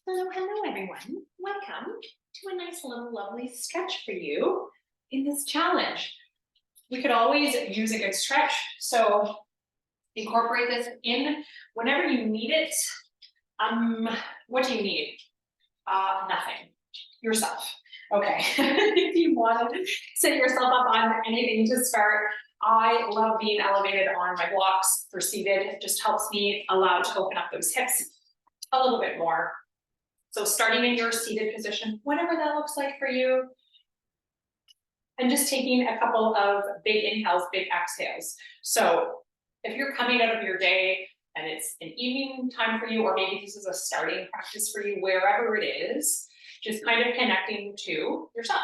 Hello, hello, everyone. Welcome to a nice little lovely stretch for you in this challenge. We could always use a good stretch, so incorporate this in whenever you need it. What do you need? Nothing. Yourself. Okay. If you want to set yourself up on anything to start, I love being elevated on my blocks for seated. It just helps me allow to open up those hips a little bit more. So starting in your seated position, whatever that looks like for you, and just taking a couple of big inhales, big exhales. So if you're coming out of your day and it's an evening time for you, or maybe this is a starting practice for you, wherever it is, just kind of connecting to yourself,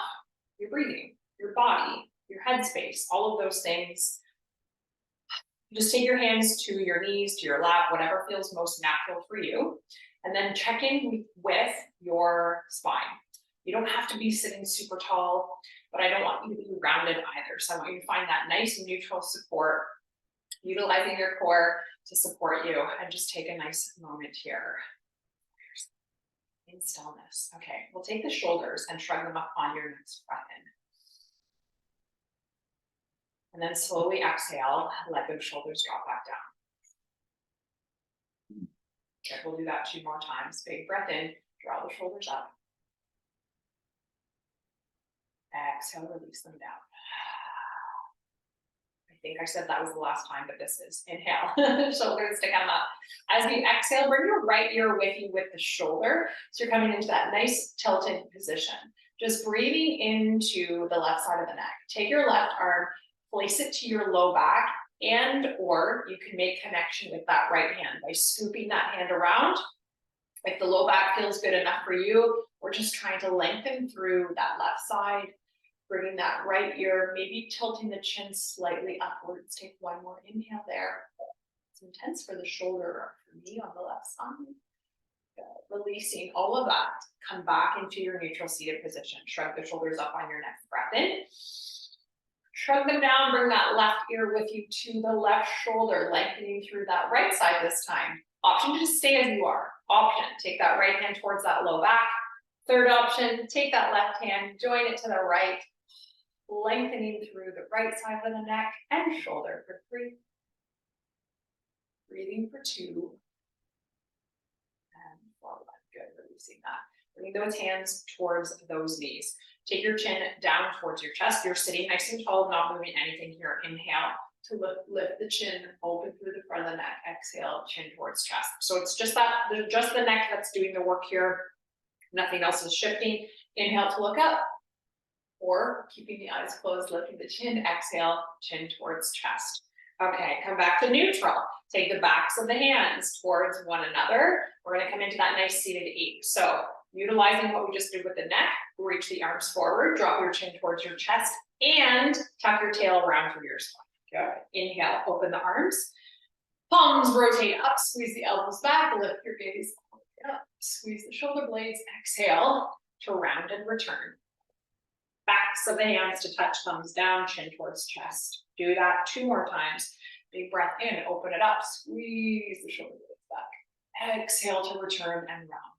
your breathing, your body, your headspace, all of those things. Just take your hands to your knees, to your lap, whatever feels most natural for you. And then check in with your spine. You don't have to be sitting super tall, but I don't want you to be rounded either. So I want you to find that nice neutral support, utilizing your core to support you, and just take a nice moment here in stillness. Okay, we'll take the shoulders and shrug them up on your next breath in. And then slowly exhale, let those shoulders drop back down. Okay, we'll do that 2 more times. Big breath in, draw the shoulders up. Exhale, release them down. I think I said that was the last time, but this is. Inhale, shoulders to come up. As we exhale, bring your right ear with you with the shoulder. So you're coming into that nice tilted position. Just breathing into the left side of the neck. Take your left arm, place it to your low back, and or you can make connection with that right hand by scooping that hand around. If the low back feels good enough for you, we're just trying to lengthen through that left side, bringing that right ear, maybe tilting the chin slightly upwards. Take one more inhale there. It's intense for the shoulder, for me on the left side. Good. Releasing all of that. Come back into your neutral seated position. Shrug the shoulders up on your next breath in. Shrug them down, bring that left ear with you to the left shoulder, lengthening through that right side this time. Option to just stay as you are. Option, take that right hand towards that low back. Third option, take that left hand, join it to the right, lengthening through the right side of the neck and shoulder for 3. Breathing for 2. And 4. Good, releasing that. Bring those hands towards those knees. Take your chin down towards your chest. You're sitting nice and tall, not moving anything here. Inhale to lift the chin, open through the front of the neck. Exhale, chin towards chest. So it's just the neck that's doing the work here. Nothing else is shifting. Inhale to look up, or keeping the eyes closed, lifting the chin. Exhale, chin towards chest. Okay, come back to neutral. Take the backs of the hands towards one another. We're going to come into that nice seated 8. So utilizing what we just did with the neck, reach the arms forward, drop your chin towards your chest, and tuck your tail around through your spine. Good. Inhale, open the arms. Palms rotate up, squeeze the elbows back, lift your gaze up, squeeze the shoulder blades. Exhale to round and return. Backs of the hands to touch, thumbs down, chin towards chest. Do that 2 more times. Big breath in, open it up, squeeze the shoulder blades back. Exhale to return and round.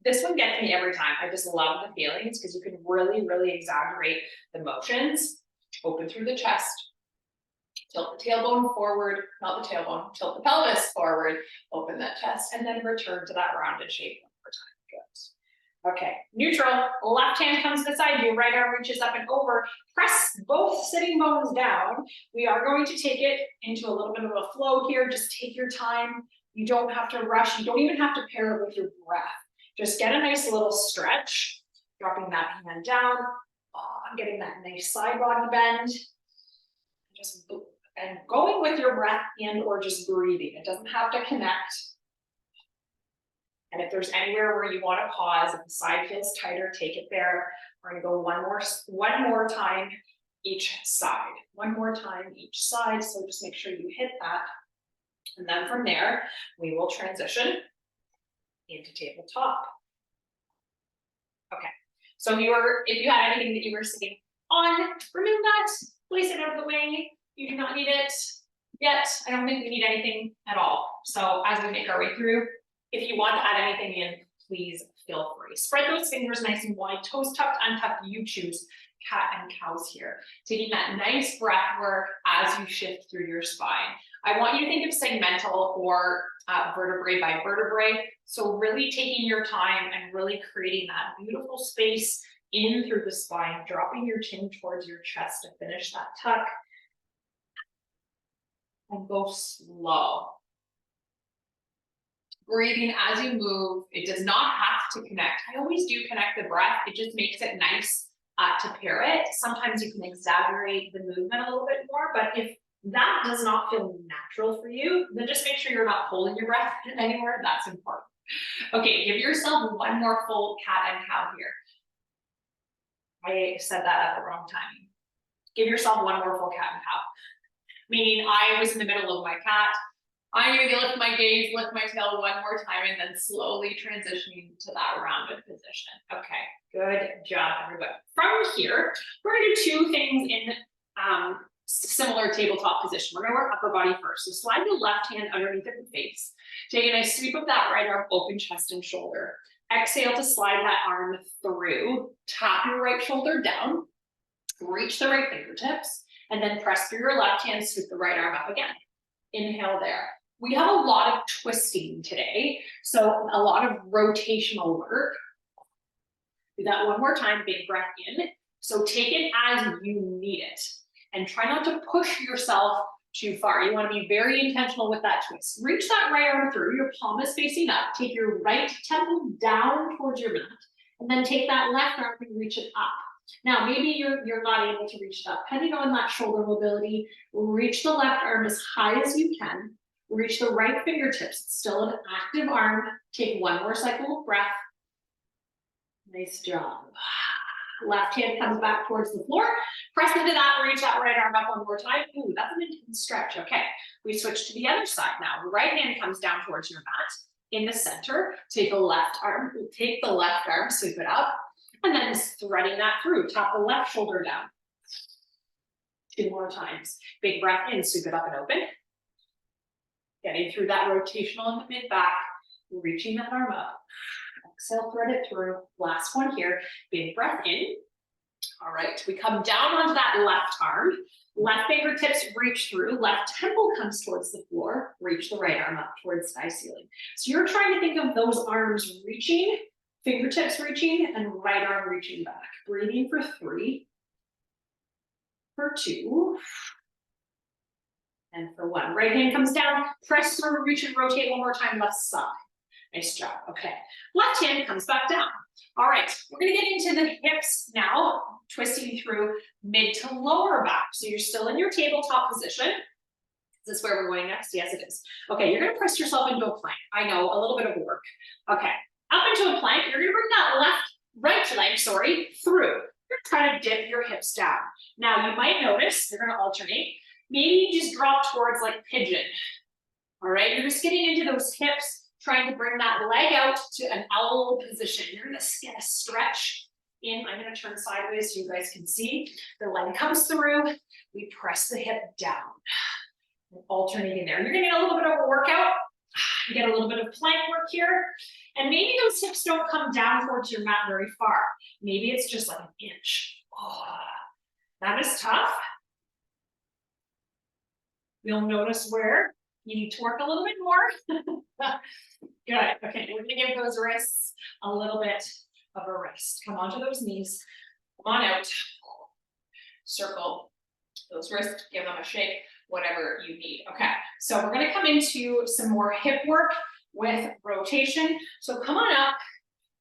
This one gets me every time. I just love the feelings because you can really, really exaggerate the motions. Open through the chest. Tilt the tailbone forward, not the tailbone, tilt the pelvis forward, open that chest, and then return to that rounded shape one more time. Good. Okay, neutral, left hand comes beside you, right arm reaches up and over. Press both sitting bones down. We are going to take it into a little bit of a flow here. Just take your time. You don't have to rush. You don't even have to pair it with your breath. Just get a nice little stretch, dropping that hand down, getting that nice side body bend, and going with your breath and or just breathing. It doesn't have to connect. And if there's anywhere where you want to pause, if the side feels tighter, take it there. We're going to go one more time each side. One more time each side. So just make sure you hit that. And then from there, we will transition into tabletop. Okay, so if you had anything that you were sitting on, remove that, place it out of the way. You do not need it yet. I don't think we need anything at all. So as we make our way through, If you want to add anything in, please feel free. Spread those fingers nice and wide, toes tucked, untucked, you choose. Cat and cows here. Taking that nice breath work as you shift through your spine. I want you to think of segmental or vertebrae by vertebrae. So really taking your time and really creating that beautiful space in through the spine, dropping your chin towards your chest to finish that tuck. And go slow. Breathing as you move. It does not have to connect. I always do connect the breath. It just makes it nice to pair it. Sometimes you can exaggerate the movement a little bit more, but if that does not feel natural for you, then just make sure you're not holding your breath anywhere. That's important. Okay, give yourself one more full cat and cow here. I said that at the wrong timing. Give yourself one more full cat and cow. Meaning I was in the middle of my cat. I'm going to lift my gaze, lift my tail one more time, and then slowly transitioning to that rounded position. Okay, good job, everybody. From here, we're going to do two things in similar tabletop position. We're going to work upper body first. So slide the left hand underneath your face. Take a nice sweep of that right arm, open chest and shoulder. Exhale to slide that arm through. Tap your right shoulder down. Reach the right fingertips. And then press through your left hand, scoop the right arm up again. Inhale there. We have a lot of twisting today, so a lot of rotational work. Do that one more time, big breath in. So take it as you need it. And try not to push yourself too far. You want to be very intentional with that twist. Reach that right arm through, your palm is facing up. Take your right temple down towards your mat. And then take that left arm and reach it up. Now, maybe you're not able to reach it up. Depending on that shoulder mobility, reach the left arm as high as you can. Reach the right fingertips. It's still an active arm. Take one more cycle of breath. Nice job. Left hand comes back towards the floor. Press into that, reach that right arm up one more time. Ooh, that's an intense stretch. Okay, we switch to the other side now. The right hand comes down towards your mat. In the center, take the left arm, sweep it up. And then threading that through, tap the left shoulder down. Two more times. Big breath in, sweep it up and open. Getting through that rotational in the mid-back, reaching that arm up. Exhale, thread it through. Last one here, big breath in. All right, we come down onto that left arm. Left fingertips reach through, left temple comes towards the floor, reach the right arm up towards sky ceiling. So you're trying to think of those arms reaching, fingertips reaching, and right arm reaching back. Breathing for 3, for 2, and for 1. Right hand comes down, press through, reach and rotate one more time, left side. Nice job, okay. Left hand comes back down. All right, we're gonna get into the hips now, twisting through mid to lower back. So you're still in your tabletop position. Is this where we're going next? Yes, it is. Okay, you're gonna press yourself into a plank. I know, a little bit of work. Okay, up into a plank, you're gonna bring that right leg, through. You're trying to dip your hips down. Now you might notice, you're gonna alternate. Maybe you just drop towards like pigeon. All right, you're just getting into those hips, trying to bring that leg out to an owl position. You're gonna get a stretch in. I'm gonna turn sideways so you guys can see. The leg comes through, we press the hip down. And alternating there. You're gonna get a little bit of a workout. You get a little bit of plank work here. And maybe those hips don't come down towards your mat very far. Maybe it's just like an inch. Oh, that is tough. You'll notice where you need to work a little bit more. Good, okay, we're gonna give those wrists a little bit of a rest. Come onto those knees, come on out. Circle those wrists, give them a shake, whatever you need. Okay, so we're gonna come into some more hip work with rotation. So come on up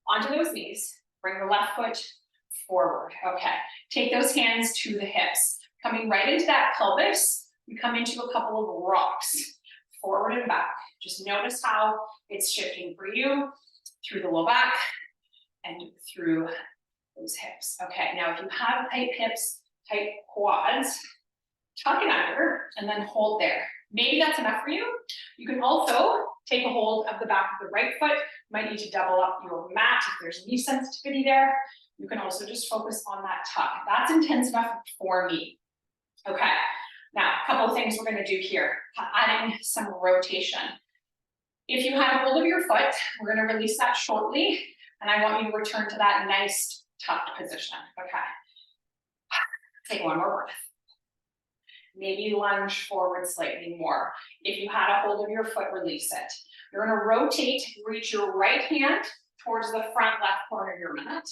onto those knees, bring the left foot forward. Okay, take those hands to the hips. Coming right into that pelvis, we come into a couple of rocks, forward and back. Just notice how it's shifting for you through the low back and through those hips. Okay, now if you have tight hips, tight quads, tuck it under and then hold there. Maybe that's enough for you. You can also take a hold of the back of the right foot. You might need to double up your mat if there's knee sensitivity there. You can also just focus on that tuck. That's intense enough for me. Okay, now a couple of things we're gonna do here. Adding some rotation. If you have hold of your foot, we're gonna release that shortly, and I want you to return to that nice tucked position, okay? Take one more breath. Maybe lunge forward slightly more. If you had a hold of your foot, release it. You're gonna rotate, reach your right hand towards the front left corner of your mat,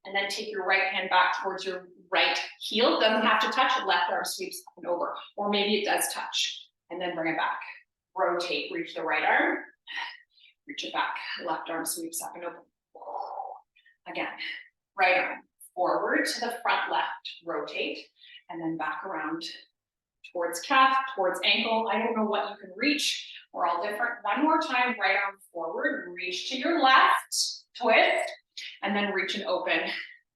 and then take your right hand back towards your right heel. Doesn't have to touch, left arm sweeps up and over, or maybe it does touch, and then bring it back. Rotate, reach the right arm, reach it back, left arm sweeps up and over. Again, right arm forward to the front left, rotate, and then back around towards calf, towards ankle. I don't know what you can reach. We're all different. One more time, right arm forward, reach to your left, twist, and then reach and open.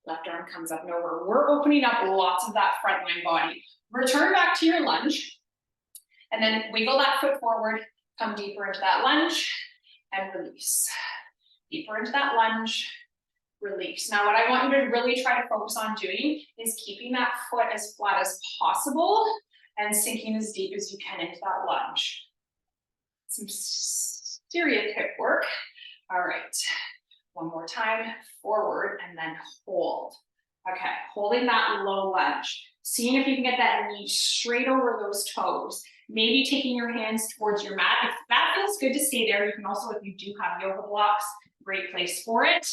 Left arm comes up and over. We're opening up lots of that front line body. Return back to your lunge, and then wiggle that foot forward, come deeper into that lunge, and release. Deeper into that lunge, release. Now, what I want you to really try to focus on doing is keeping that foot as flat as possible and sinking as deep as you can into that lunge. Some serious hip work. All right, one more time, forward and then hold. Okay, holding that low lunge. Seeing if you can get that knee straight over those toes. Maybe taking your hands towards your mat. If that feels good to stay there, you can also, if you do have yoga blocks, great place for it.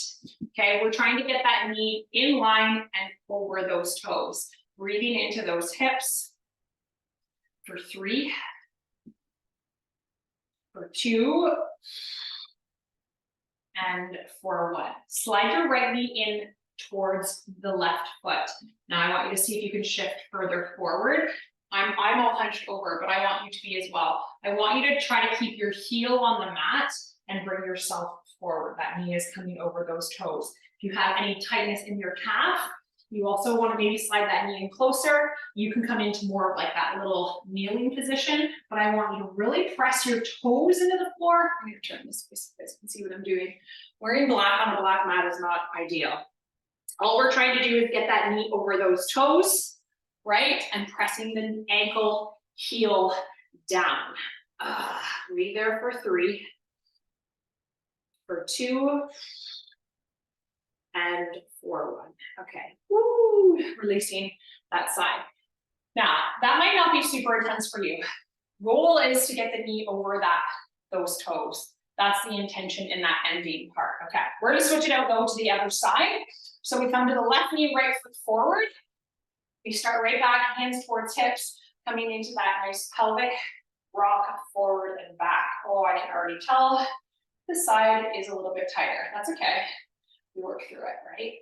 Okay, we're trying to get that knee in line and over those toes. Breathing into those hips. For 3, for 2, and for 1. Slide your right knee in towards the left foot. Now I want you to see if you can shift further forward. I'm all hunched over, but I want you to be as well. I want you to try to keep your heel on the mat and bring yourself forward. That knee is coming over those toes. If you have any tightness in your calf, you also want to maybe slide that knee in closer. You can come into more of like that little kneeling position, but I want you to really press your toes into the floor. I'm going to turn this way so you guys can see what I'm doing. Wearing black on a black mat is not ideal. All we're trying to do is get that knee over those toes, right? And pressing the ankle, heel down. Breathe there for 3, for 2, and for 1. Okay, woo, releasing that side. Now, that might not be super intense for you. Goal is to get the knee over those toes. That's the intention in that ending part. Okay, we're gonna switch it out though to the other side. So we come to the left knee, right foot forward. We start right back, hands towards hips, coming into that nice pelvic rock forward and back. Oh, I can already tell the side is a little bit tighter. That's okay. We work through it, right?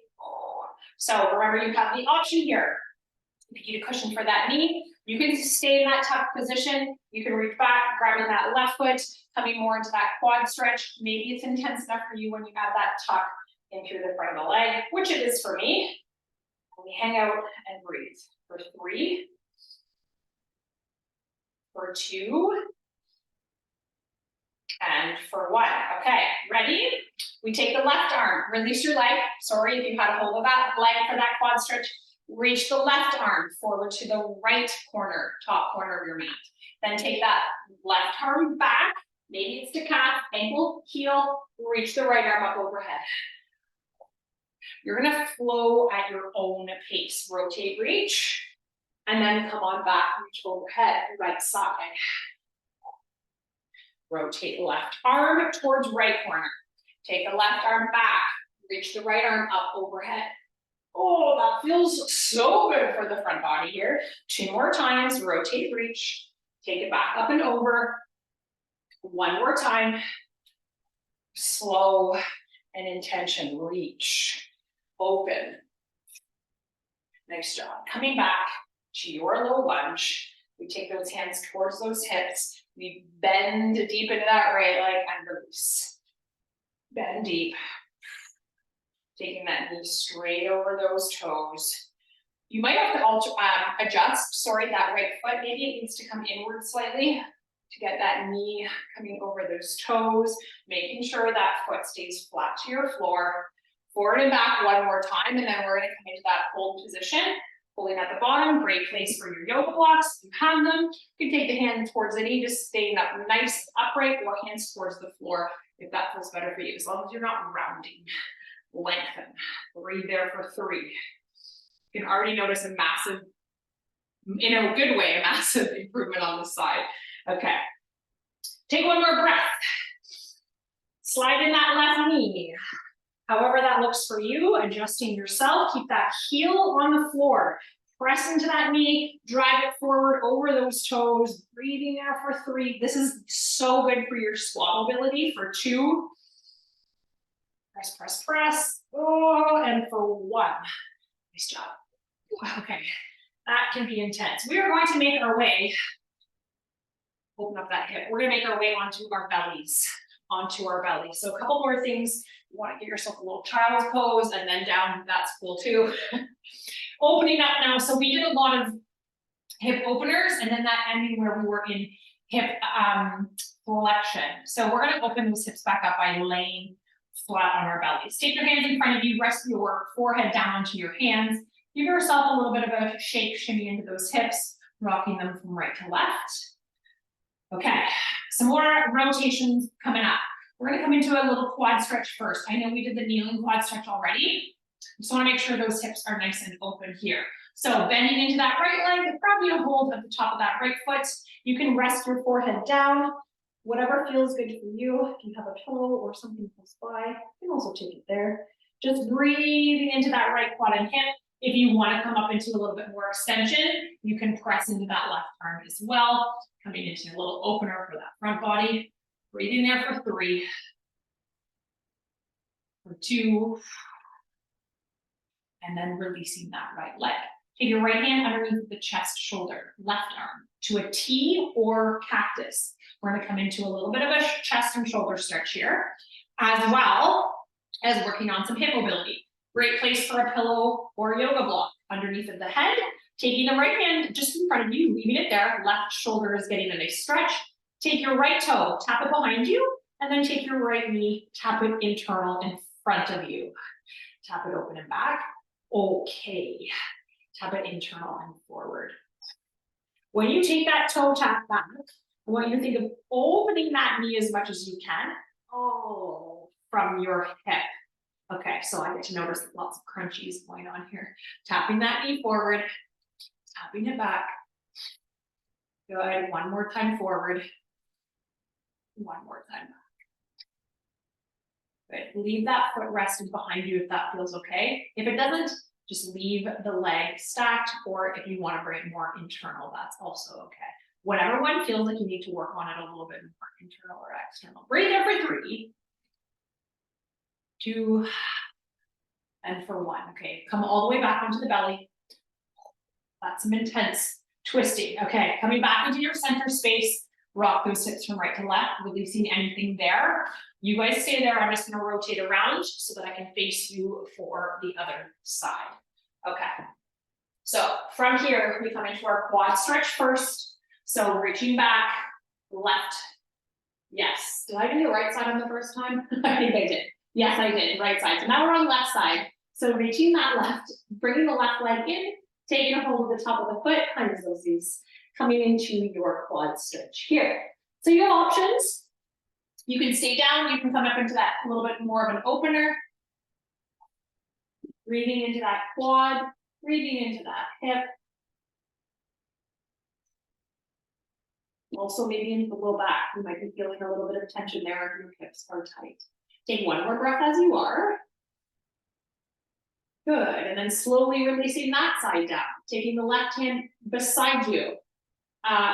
So remember, you have the option here. If you need a cushion for that knee, you can stay in that tucked position. You can reach back, grabbing that left foot, coming more into that quad stretch. Maybe it's intense enough for you when you add that tuck in through the front of the leg, which it is for me. And we hang out and breathe for 3, for 2, and for 1. Okay, ready? We take the left arm, release your leg. Sorry if you had a hold of that leg for that quad stretch. Reach the left arm forward to the right corner, top corner of your mat. Then take that left arm back. Maybe it's to calf, ankle, heel, reach the right arm up overhead. You're gonna flow at your own pace. Rotate, reach, and then come on back, reach overhead, right side. Rotate left arm towards right corner. Take the left arm back, reach the right arm up overhead. Oh, that feels so good for the front body here. 2 more times, rotate, reach, take it back up and over. 1 more time, slow and intention, reach, open. Nice job. Coming back to your low lunge. We take those hands towards those hips. We bend deep into that right leg and release. Bend deep. Taking that knee straight over those toes. You might have to adjust, that right foot. Maybe it needs to come inward slightly to get that knee coming over those toes, making sure that foot stays flat to your floor. Forward and back 1 more time, and then we're gonna come into that hold position. Pulling at the bottom, great place for your yoga blocks. If you have them, you can take the hand towards the knee, just staying up nice upright, or hands towards the floor if that feels better for you, as long as you're not rounding. Lengthen. Breathe there for 3. You can already notice a massive, in a good way, a massive improvement on the side. Okay. Take one more breath. Slide in that left knee. However that looks for you, adjusting yourself, keep that heel on the floor. Press into that knee, drive it forward over those toes, breathing there for 3. This is so good for your squat mobility for 2. Press, press, press. Oh, and for 1. Nice job. Okay, that can be intense. We are going to make our way, open up that hip. We're gonna make our way onto our bellies. So a couple more things. You want to get yourself a little child's pose and then down, that's cool too. Opening up now. So we did a lot of hip openers and then that ending where we were in hip flexion. So we're going to open those hips back up by laying flat on our bellies. Take your hands in front of you, rest your forehead down onto your hands. Give yourself a little bit of a shake, shimmy into those hips, rocking them from right to left. Okay, some more rotations coming up. We're gonna come into a little quad stretch first. I know we did the kneeling quad stretch already. Just wanna make sure those hips are nice and open here. So bending into that right leg, probably a hold at the top of that right foot. You can rest your forehead down, whatever feels good for you. If you have a pillow or something close by, you can also take it there. Just breathing into that right quad and hip. If you wanna come up into a little bit more extension, you can press into that left arm as well. Coming into a little opener for that front body. Breathing there for 3. For 2. And then releasing that right leg. Take your right hand underneath the chest, shoulder, left arm to a T or cactus. We're gonna come into a little bit of a chest and shoulder stretch here, as well as working on some hip mobility. Great place for a pillow or yoga block underneath of the head. Taking the right hand just in front of you, leaving it there. Left shoulder is getting a nice stretch. Take your right toe, tap it behind you, and then take your right knee, tap it internal in front of you. Tap it open and back. Okay. Tap it internal and forward. When you take that toe tap back, I want you to think of opening that knee as much as you can. Oh, from your hip. Okay, so I get to notice lots of crunchies going on here. Tapping that knee forward, tapping it back. Good, one more time forward. One more time back. Good, leave that foot rested behind you if that feels okay. If it doesn't, just leave the leg stacked, or if you want to bring it more internal, that's also okay. Whatever one feels like you need to work on it a little bit more, internal or external. Breathe there for 3. 2, and for 1. Okay, come all the way back onto the belly. That's some intense twisting. Okay, coming back into your center space, rock those hips from right to left, releasing anything there. You guys stay there. I'm just going to rotate around so that I can face you for the other side. Okay, so from here, we come into our quad stretch first. So reaching back, left. Yes, did I do the right side on the first time? I think I did. Yes, I did, right side. So now we're on the left side. So reaching that left, bringing the left leg in, taking a hold of the top of the foot, kind of those, coming into your quad stretch here. So you have options. You can stay down, you can come up into that a little bit more of an opener. Breathing into that quad, breathing into that hip. Also maybe into the low back. You might be feeling a little bit of tension there if your hips are tight. Take one more breath as you are. Good, and then slowly releasing that side down. Taking the left hand beside you.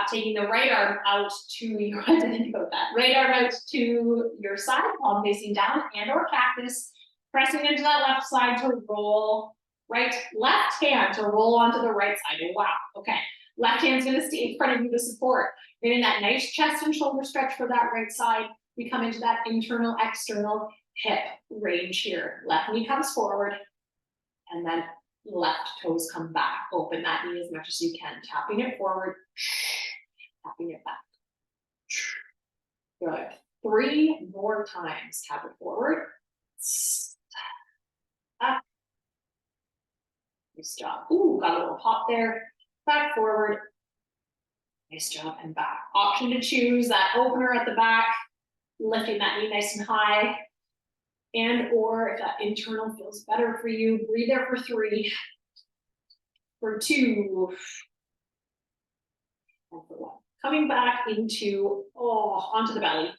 Taking the right arm out to your, I didn't think about that. Right arm out to your side, palm facing down, and or cactus. Pressing into that left side to roll. Left hand to roll onto the right side. Wow, okay. Left hand's gonna stay in front of you to support. Getting that nice chest and shoulder stretch for that right side. We come into that internal, external hip range here. Left knee comes forward, and then left toes come back. Open that knee as much as you can. Tapping it forward, tapping it back. Good. 3 more times. Tap it forward. Up. Nice job. Ooh, got a little pop there. Back, forward. Nice job, and back. Option to choose that opener at the back, lifting that knee nice and high. And or if that internal feels better for you, breathe there for 3, for 2, and for 1. Coming back into, onto the belly.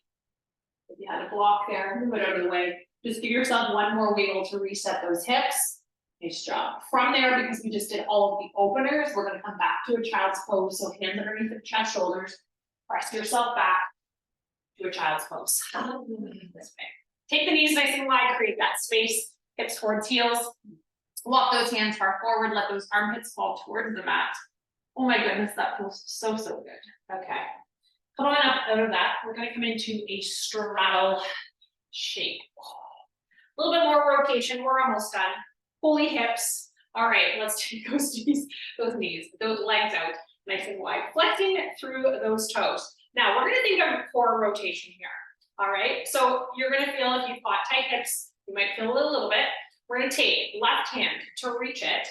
If you had a block there, move it out of the way. Just give yourself one more wiggle to reset those hips. Nice job. From there, because we just did all of the openers, we're going to come back to a child's pose. So hands underneath the chest, shoulders. Press yourself back to a child's pose. This way. Take the knees nice and wide, create that space, hips towards heels. Walk those hands far forward, let those armpits fall towards the mat. Oh my goodness, that feels so, so good. Okay. Come on up out of that. We're going to come into a straddle shape. A little bit more rotation. We're almost done. Pulley hips. All right, let's take those knees, those legs out nice and wide, flexing through those toes. Now we're going to think of core rotation here. All right, so you're going to feel if you've got tight hips, you might feel it a little bit. We're going to take left hand to reach it.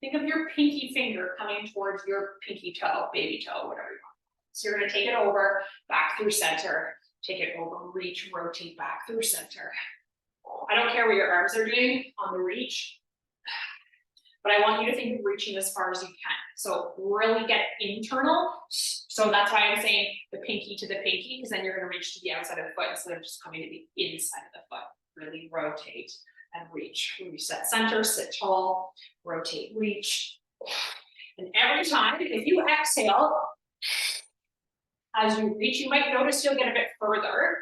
Think of your pinky finger coming towards your pinky toe, baby toe, whatever you want. So you're going to take it over, back through center, take it over, reach, rotate back through center. I don't care what your arms are doing on the reach, but I want you to think of reaching as far as you can. So really get internal. So that's why I'm saying the pinky to the pinky, because then you're going to reach to the outside of the foot instead of just coming to the inside of the foot. Really rotate and reach. Reset center, sit tall, rotate, reach. And every time, if you exhale, as you reach, you might notice you'll get a bit further.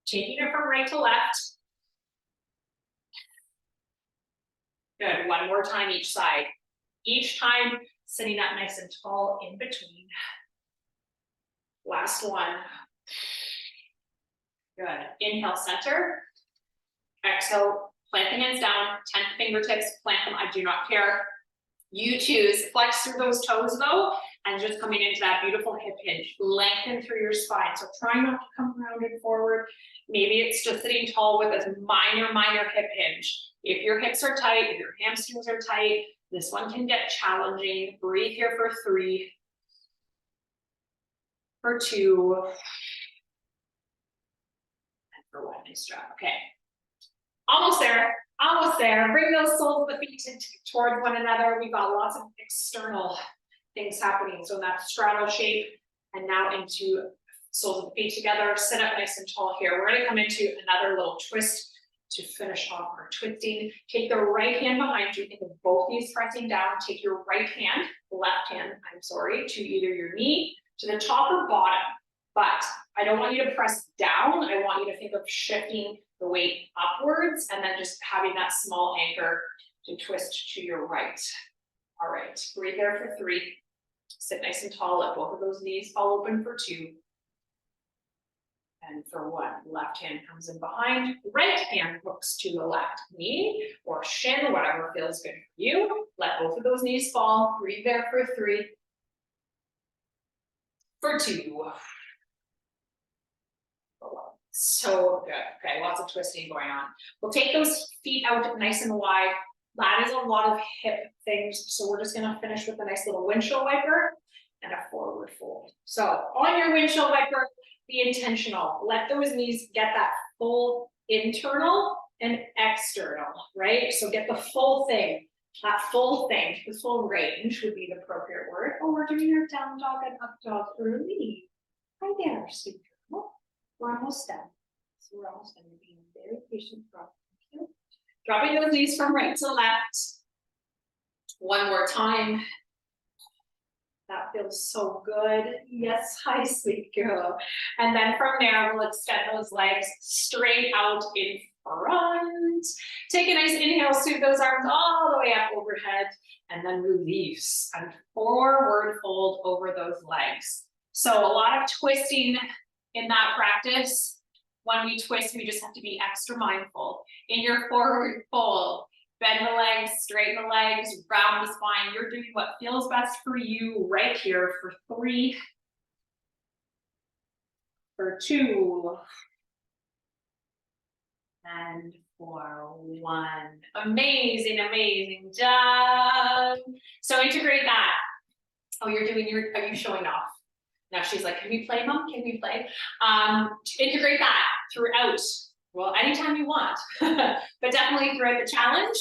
Taking it from right to left. Good, one more time each side. Each time, sitting up nice and tall in between. Last one. Good, inhale, center. Exhale, plant the hands down, 10 fingertips, plant them, I do not care. You choose, flex through those toes though, and just coming into that beautiful hip hinge, lengthen through your spine. So try not to come rounded forward. Maybe it's just sitting tall with a minor hip hinge. If your hips are tight, if your hamstrings are tight, this one can get challenging. Breathe here for 3, for 2, and for 1. Nice job. Okay. Almost there, almost there. Bring those soles of the feet toward one another. We've got lots of external things happening. So in that straddle shape, and now into soles of the feet together. Sit up nice and tall here. We're going to come into another little twist to finish off our twisting. Take the right hand behind you. Think of both knees pressing down. Take your right hand, left hand, I'm sorry, to either your knee, to the top or bottom. But I don't want you to press down. I want you to think of shifting the weight upwards and then just having that small anchor to twist to your right. All right, breathe there for 3. Sit nice and tall. Let both of those knees fall open for 2. And for 1, left hand comes in behind, right hand hooks to the left knee or shin, whatever feels good for you. Let both of those knees fall. Breathe there for 3. For 2. So good. Okay, lots of twisting going on. We'll take those feet out nice and wide. That is a lot of hip things. So we're just gonna finish with a nice little windshield wiper and a forward fold. So on your windshield wiper, be intentional. Let those knees get that full internal and external, right? So get the full thing, that full thing, the full range would be the appropriate word. Oh, we're doing our down dog and up dog early. Hi there, sweet girl. We're almost done. So we're almost done. You're being very patient. Dropping those knees from right to left. One more time. That feels so good. Yes, hi, sweet girl. And then from there, we'll extend those legs straight out in front. Take a nice inhale, sweep those arms all the way up overhead, and then release and forward fold over those legs. So a lot of twisting in that practice. When we twist, we just have to be extra mindful. In your forward fold, bend the legs, straighten the legs, round the spine. You're doing what feels best for you right here for 3, for 2, and 4, 1. Amazing, amazing job. So integrate that. Oh, are you showing off? Now she's like, can we play, Mom? Can we play? Integrate that throughout. Well, anytime you want, but definitely throughout the challenge.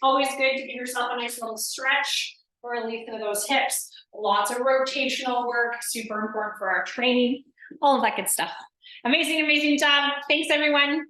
Always good to give yourself a nice little stretch or relief into those hips. Lots of rotational work, super important for our training, all of that good stuff. Amazing, amazing job. Thanks, everyone.